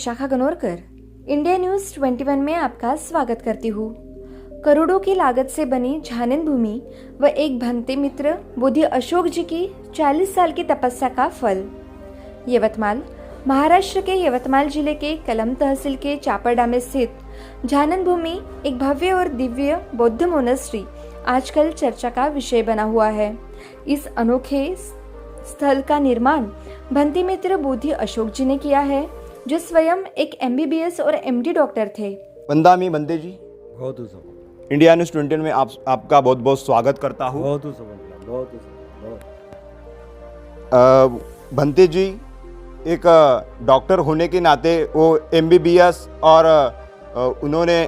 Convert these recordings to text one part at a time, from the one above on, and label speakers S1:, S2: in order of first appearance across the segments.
S1: Vishakha Ganorkar India news 21 में आपका स्वागत करती हूँ। करोड़ों की लागत से बनी झानन भूमि व एक भंते मित्र बोधि अशोक जी की 40 साल की तपस्या का फल। यवतमाल महाराष्ट्र के यवतमाल जिले के कलम तहसील के चापरडा में स्थित झानन भूमि एक भव्य और दिव्य बौद्ध मोनेस्ट्री आजकल चर्चा का विषय बना हुआ है। इस अनोखे स्थल का निर्माण भंते मित्र बोधि अशोक जी ने किया है, जो स्वयं एक MBBS और MD डॉक्टर थे।
S2: वंदामी बंदे जी,
S3: बहुत
S2: इंडिया न्यूज़ 21 में आपका बहुत बहुत स्वागत करता हूँ। भंते जी एक डॉक्टर होने के नाते वो MBBS और उन्होंने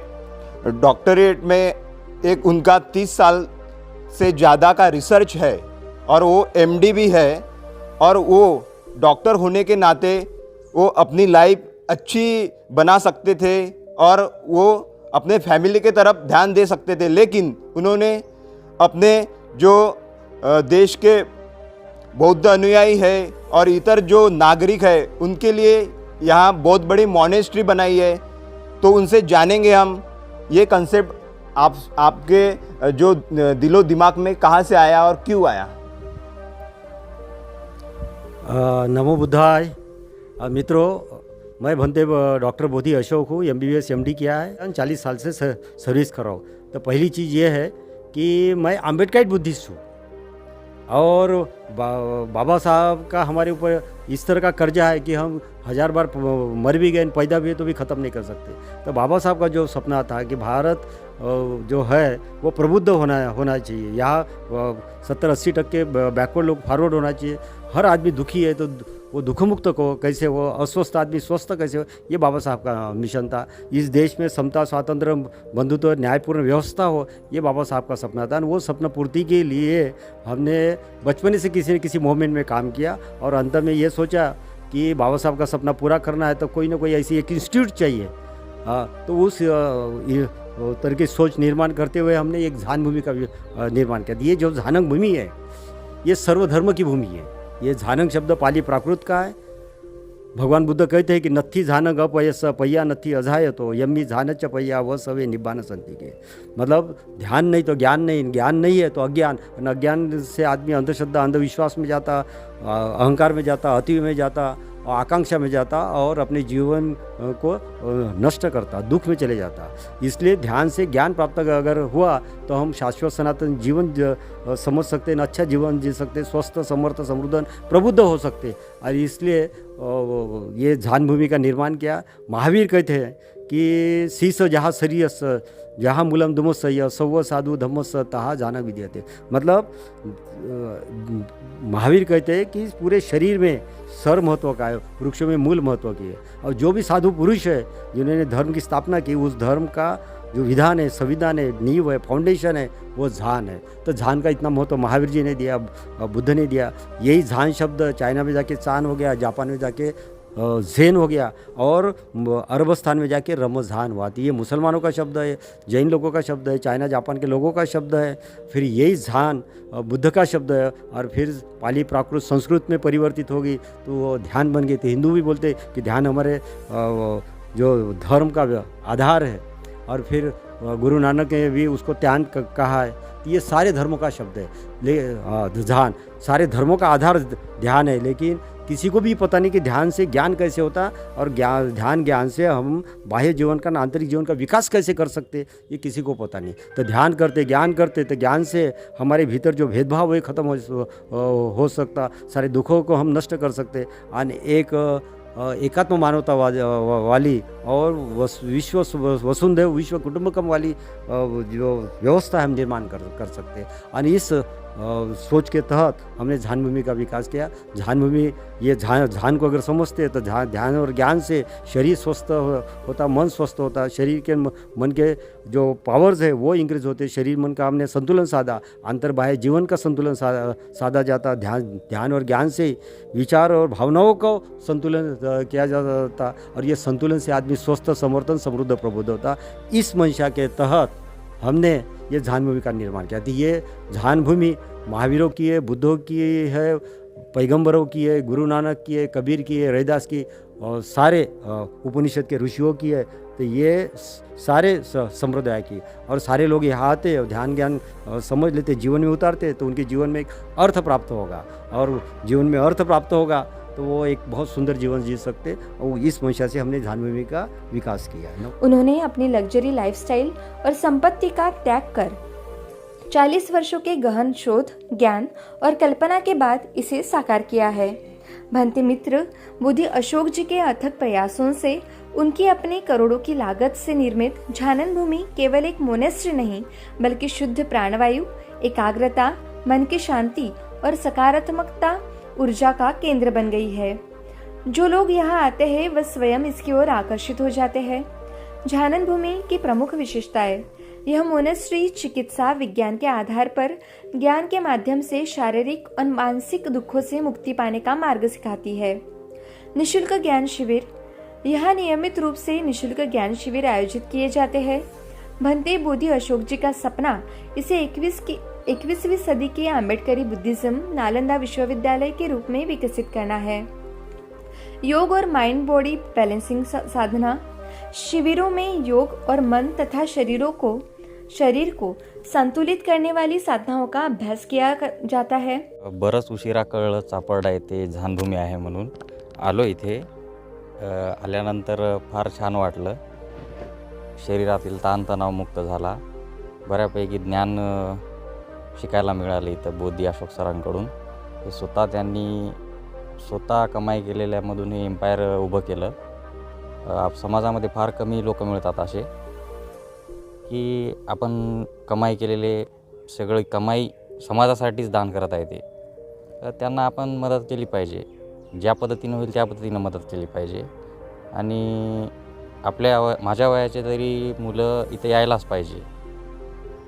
S2: डॉक्टरेट में एक उनका 30 साल से ज़्यादा का रिसर्च है और वो MD भी है, और वो डॉक्टर होने के नाते वो अपनी लाइफ अच्छी बना सकते थे और वो अपने फैमिली के तरफ ध्यान दे सकते थे, लेकिन उन्होंने अपने जो देश के बौद्ध अनुयायी है और इतर जो नागरिक है उनके लिए यहाँ बहुत बड़ी मॉनेस्ट्री बनाई है। तो उनसे जानेंगे हम ये कंसेप्ट आपके जो दिलो दिमाग में कहाँ से आया और क्यों आया।
S3: नमो बुद्धाय। मित्रों, मैं भंते डॉक्टर बोधि अशोक हूँ। MBBS MD किया है, 40 साल से सर्विस कर रहा हूँ। तो पहली चीज़ ये है कि मैं अम्बेडकराइट बुद्धिस्ट हूँ और बाबा साहब का हमारे ऊपर इस तरह का कर्जा है कि हम 1000 बार मर भी गए, पैदा भी है तो भी ख़त्म नहीं कर सकते। तो बाबा साहब का जो सपना था कि भारत जो है वो प्रबुद्ध होना चाहिए, यहाँ 70-80% बैकवर्ड लोग फॉरवर्ड होना चाहिए, हर आदमी दुखी है तो वो दुखमुक्त को कैसे हो, अस्वस्थ आदमी स्वस्थ कैसे हो, ये बाबा साहब का मिशन था। इस देश में समता, स्वातंत्र्य, बंधुत्व, न्यायपूर्ण व्यवस्था हो, ये बाबा साहब का सपना था। वो सपना पूर्ति के लिए हमने बचपन से किसी न किसी मूवमेंट में काम किया और अंत में ये सोचा कि बाबा साहब का सपना पूरा करना है तो कोई ना कोई ऐसी एक इंस्टीट्यूट चाहिए। तो उस तरह की सोच निर्माण करते हुए हमने एक झान भूमि का निर्माण किया। ये जो झानंग भूमि है ये सर्वधर्म की भूमि है। ये झानंग शब्द पाली प्राकृत का है। भगवान बुद्ध कहते हैं कि नत्थी झानंग अपयस पय्या नत्थी अजाय तो यम्मी झानच पय्या व सवे निब्बान संति के। मतलब ध्यान नहीं तो ज्ञान नहीं, ज्ञान नहीं है तो अज्ञान, और अज्ञान से आदमी अंधश्रद्धा, अंधविश्वास में जाता, अहंकार में जाता, अति में जाता, आकांक्षा में जाता और अपने जीवन को नष्ट करता, दुख में चले जाता। इसलिए ध्यान से ज्ञान प्राप्त अगर हुआ तो हम शाश्वत सनातन जीवन समझ सकते हैं, अच्छा जीवन जी सकते, स्वस्थ, समर्थ, समृद्ध, प्रबुद्ध हो सकते। और इसलिए ये झान भूमि का निर्माण किया। महावीर कहते हैं कि शीस जहाँ शरीयस जहाँ मूलम दुमोसय सौ साधु धम्मस तहा जाना विद्यते। मतलब महावीर कहते हैं कि पूरे शरीर में सर महत्व का है, वृक्षों में मूल महत्व की है। और जो भी साधु पुरुष है जिन्होंने धर्म की स्थापना की, उस धर्म का जो विधान है, संविधान है, नींव है, फाउंडेशन है, वो झान है। तो झान का इतना महत्व महावीर जी ने दिया, बुद्ध ने दिया। यही झान शब्द चाइना में जाके चान हो गया, जापान में जाके ज़ेन हो गया और अरबस्तान में जाके रमज़ान हुआ। तो ये मुसलमानों का शब्द है, जैन लोगों का शब्द है, चाइना जापान के लोगों का शब्द है। फिर यही झान बुद्ध का शब्द है और फिर पाली प्राकृत संस्कृत में परिवर्तित होगी तो वो ध्यान बन गई। तो हिंदू भी बोलते कि ध्यान हमारे जो धर्म का आधार है। और फिर गुरु नानक ने भी उसको ध्यान कहा है। तो ये सारे धर्मों का शब्द है। ध्यान सारे धर्मों का आधार ध्यान है, लेकिन किसी को भी पता नहीं कि ध्यान से ज्ञान कैसे होता और ज्ञान से हम बाह्य जीवन का, आंतरिक जीवन का विकास कैसे कर सकते, ये किसी को पता नहीं। तो ध्यान करते, ज्ञान करते, तो ज्ञान से हमारे भीतर जो भेदभाव है ख़त्म हो सकता, सारे दुखों को हम नष्ट कर सकते। और एक एकात्म मानवता वाली और विश्व वसुंधैव विश्व कुटुंबकम वाली जो व्यवस्था हम निर्माण कर सकते। और इस सोच के तहत हमने झान भूमि का विकास किया। झान भूमि, ये झान को अगर समझते हैं तो ध्यान और ज्ञान से शरीर स्वस्थ होता, मन स्वस्थ होता, शरीर के मन के जो पावर्स है वो इंक्रीज होते, शरीर मन का हमने संतुलन साधा, अंतर्बाह्य जीवन का संतुलन साधा जाता। ध्यान और ज्ञान से विचार और भावनाओं को संतुलन किया जाता और ये संतुलन से आदमी स्वस्थ, समर्थन, समृद्ध, प्रबुद्ध होता। इस मंशा के तहत हमने ये झान भूमि का निर्माण किया। तो ये झान भूमि महावीरों की है, बुद्धों की है, पैगंबरों की है, गुरु नानक की है, कबीर की है, रैदास की, और सारे उपनिषद के ऋषियों की है, तो ये सारे संप्रदाय की, और सारे लोग यहाँ आते और ध्यान ज्ञान समझ लेते, जीवन में उतारते, तो उनके जीवन में एक अर्थ प्राप्त होगा, और जीवन में अर्थ प्राप्त होगा तो वो एक बहुत सुंदर जीवन जी सकते, और इस मंशा से हमने ध्यान भूमि का विकास किया है ना।
S1: उन्होंने अपनी लग्जरी लाइफस्टाइल और संपत्ति का त्याग कर 40 वर्षों के गहन शोध, ज्ञान और कल्पना के बाद इसे साकार किया है। भंते मित्र बोधि अशोक जी के अथक प्रयासों से उनकी अपनी करोड़ों की लागत से निर्मित झानन भूमि केवल एक मोनेस्ट्री नहीं, बल्कि शुद्ध प्राणवायु, एकाग्रता, मन की शांति और सकारात्मकता ऊर्जा का केंद्र बन गई है। जो लोग यहाँ आते हैं वह स्वयं इसकी ओर आकर्षित हो जाते हैं। झानन भूमि की प्रमुख विशेषताएं: यह मोनेस्ट्री चिकित्सा विज्ञान के आधार पर ज्ञान के माध्यम से शारीरिक और मानसिक दुखों से मुक्ति पाने का मार्ग सिखाती है। निशुल्क ज्ञान शिविर: यहाँ नियमित रूप से निशुल्क ज्ञान शिविर आयोजित किए जाते हैं। भंते बोधि अशोक जी का सपना इसे 21वीं सदी के अम्बेडकरी बुद्धिज्म नालंदा विश्वविद्यालय के रूप में विकसित करना है। योग और माइंड बॉडी बैलेंसिंग साधना: शिविरों में योग और मन तथा शरीर को संतुलित करने वाली साधनाओं का अभ्यास किया जाता है।
S4: बरंच उशिरा कळलं चापर्डा येथे झानभूमी आहे म्हणून आलो इथे। आल्यानंतर फार छान वाटलं, शरीरातील ताणतणाव मुक्त झाला, बऱ्यापैकी ज्ञान शिकायला मिळालं इथं बोधी अशोक सरांकडून। हे त्यांनी स्वतः कमाई केलेल्यामधून हे एम्पायर उभं केलं। समाजामध्ये फार कमी लोक मिळतात असे की आपण कमाई केलेले सगळी कमाई समाजासाठीच दान करत आहे ते, तर त्यांना आपण मदत केली पाहिजे, ज्या पद्धतीनं होईल त्या पद्धतीनं मदत केली पाहिजे। आणि माझ्या वयाचे तरी मुलं इथे यायलाच पाहिजे,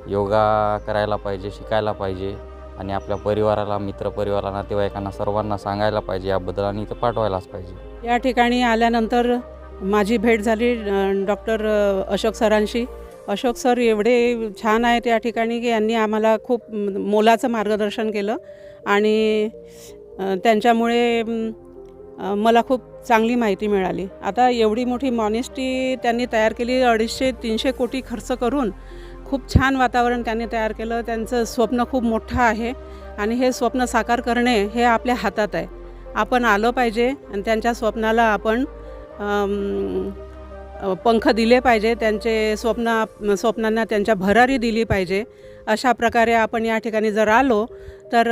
S4: योगा करायला पाहिजे, शिकायला पाहिजे, आणि आपल्या परिवाराला, मित्रपरिवाराला, नातेवाईकांना सर्वांना सांगायला पाहिजे याबद्दल, आणि इथं पाठवायलाच पाहिजे।
S5: या ठिकाणी आल्यानंतर माझी भेट झाली डॉक्टर अशोक सरांशी। अशोक सर एवढे छान आहेत या ठिकाणी की यांनी आम्हाला खूप मोलाचं मार्गदर्शन केलं, आणि त्यांच्यामुळे मला खूप चांगली माहिती मिळाली। आता एवढी मोठी मॉनेस्ट्री त्यांनी तयार केली, 250-300 कोटी खर्च करून खूप छान वातावरण त्यांनी तयार केलं। त्यांचं स्वप्न खूप मोठं आहे, आणि हे स्वप्न साकार करणे हे आपल्या हातात आहे। आपण आलं पाहिजे आणि त्यांच्या स्वप्नाला आपण पंख दिले पाहिजे, त्यांचे स्वप्नांना त्यांच्या भरारी दिली पाहिजे। अशा प्रकारे आपण या ठिकाणी जर आलो तर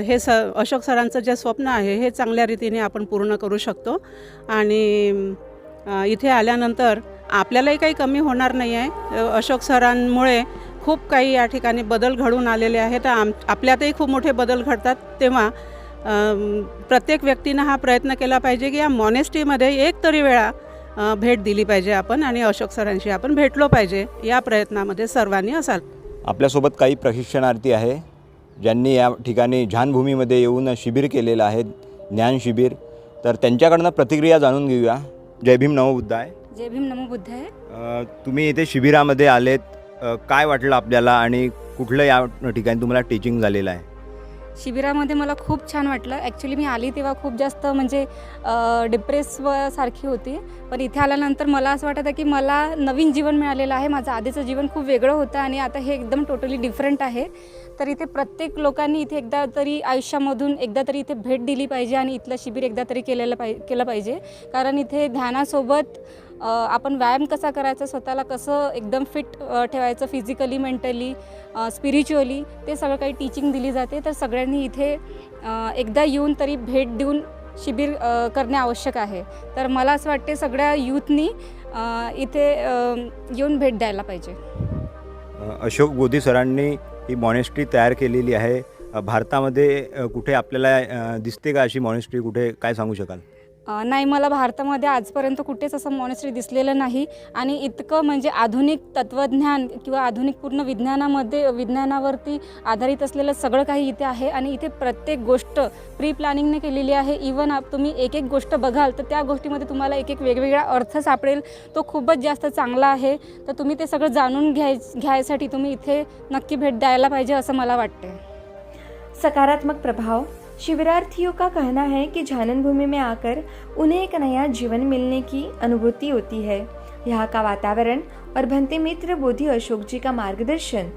S5: हे अशोक सरांचं जे स्वप्न आहे हे चांगल्या रीतीने आपण पूर्ण करू शकतो, आणि इथे आल्यानंतर आपल्यालाही काही कमी होणार नाही आहे। अशोक सरांमुळे खूप काही या ठिकाणी बदल घडून आलेले आहेत, आपल्यातही खूप मोठे बदल घडतात। तेव्हा प्रत्येक व्यक्तीनं हा प्रयत्न केला पाहिजे की या मॉनेस्ट्रीमध्ये एक तरी वेळा भेट दिली पाहिजे आपण, आणि अशोक सरांशी आपण भेटलो पाहिजे। या प्रयत्नामध्ये सर्वांनी असाल।
S2: आपल्यासोबत काही प्रशिक्षणार्थी आहे ज्यांनी या ठिकाणी झानभूमीमध्ये येऊन शिबिर केलेलं आहे, ज्ञान शिबिर, तर त्यांच्याकडनं प्रतिक्रिया जाणून घेऊया। जय भीम नमो बुद्धाय।
S6: जय भीम नमो बुद्धाय।
S2: तुम्ही इथे शिबिरामध्ये आलेत, काय वाटलं आपल्याला, आणि कुठलं या ठिकाणी तुम्हाला टीचिंग झालेलं आहे?
S6: शिबिरामध्ये मला खूप छान वाटलं। ॲक्च्युली मी आली तेव्हा खूप जास्त म्हणजे डिप्रेस सारखी होती, पण इथे आल्यानंतर मला असं वाटतं की मला नवीन जीवन मिळालेलं आहे। माझं आधीचं जीवन खूप वेगळं होतं आणि आता हे एकदम टोटली डिफरंट आहे। तर इथे प्रत्येक लोकांनी इथे एकदा तरी आयुष्यामधून एकदा तरी इथे भेट दिली पाहिजे, आणि इथलं शिबिर एकदा तरी केलं पाहिजे, कारण इथे ध्यानासोबत आपण व्यायाम कसा करायचा, स्वतःला कसं एकदम फिट ठेवायचं, फिजिकली, मेंटली, स्पिरिच्युअली, ते सगळं काही टीचिंग दिली जाते। तर सगळ्यांनी इथे एकदा येऊन तरी भेट देऊन शिबिर करणे आवश्यक आहे। तर मला असं वाटते सगळ्या यूथनी इथे येऊन भेट द्यायला पाहिजे।
S2: अशोक बोधी सरांनी ही मॉनेस्ट्री तयार केलेली आहे। भारतामध्ये कुठे आपल्याला दिसते का अशी मॉनेस्ट्री, कुठे, काय सांगू शकाल?
S6: नाही, मला भारतामध्ये आजपर्यंत कुठेच असं मॉनेस्ट्री दिसलेलं नाही, आणि इतकं म्हणजे आधुनिक तत्त्वज्ञान किंवा आधुनिक पूर्ण विज्ञानावरती आधारित असलेलं सगळं काही इथे आहे, आणि इथे प्रत्येक गोष्ट प्री प्लॅनिंगने केलेली आहे। इवन तुम्ही एक गोष्ट बघाल तर त्या गोष्टीमध्ये तुम्हाला एक वेगवेगळा अर्थ सापडेल, तो खूपच जास्त चांगला आहे। तर तुम्ही ते सगळं जाणून घ्यायसाठी तुम्ही इथे नक्की भेट द्यायला पाहिजे असं मला वाटते।
S1: सकारात्मक प्रभाव, शिविरार्थियों का कहना है कि झानन भूमि में आकर उन्हें एक नया जीवन मिलने की अनुभूति होती है। यहाँ का वातावरण और भंते मित्र बोधि अशोक जी का मार्गदर्शन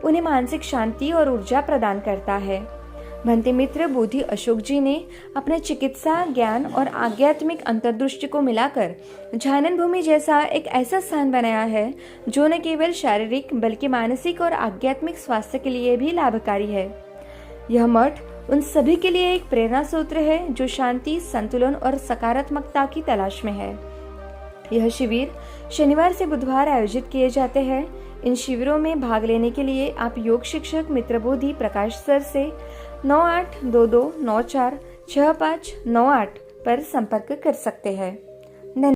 S1: उन्हें मानसिक शांति और ऊर्जा प्रदान करता है। भंते मित्र बोधि अशोक जी ने अपने चिकित्सा ज्ञान और आध्यात्मिक अंतर्दृष्टि को मिलाकर झानन भूमि जैसा एक ऐसा स्थान बनाया है जो न केवल शारीरिक बल्कि मानसिक और आध्यात्मिक स्वास्थ्य के लिए भी लाभकारी है। यह मठ उन सभी के लिए एक प्रेरणा सूत्र है जो शांति, संतुलन और सकारात्मकता की तलाश में है। यह शिविर शनिवार से बुधवार आयोजित किए जाते हैं। इन शिविरों में भाग लेने के लिए आप योग शिक्षक मित्रबोधि प्रकाश सर से 9822946598 पर संपर्क कर सकते हैं।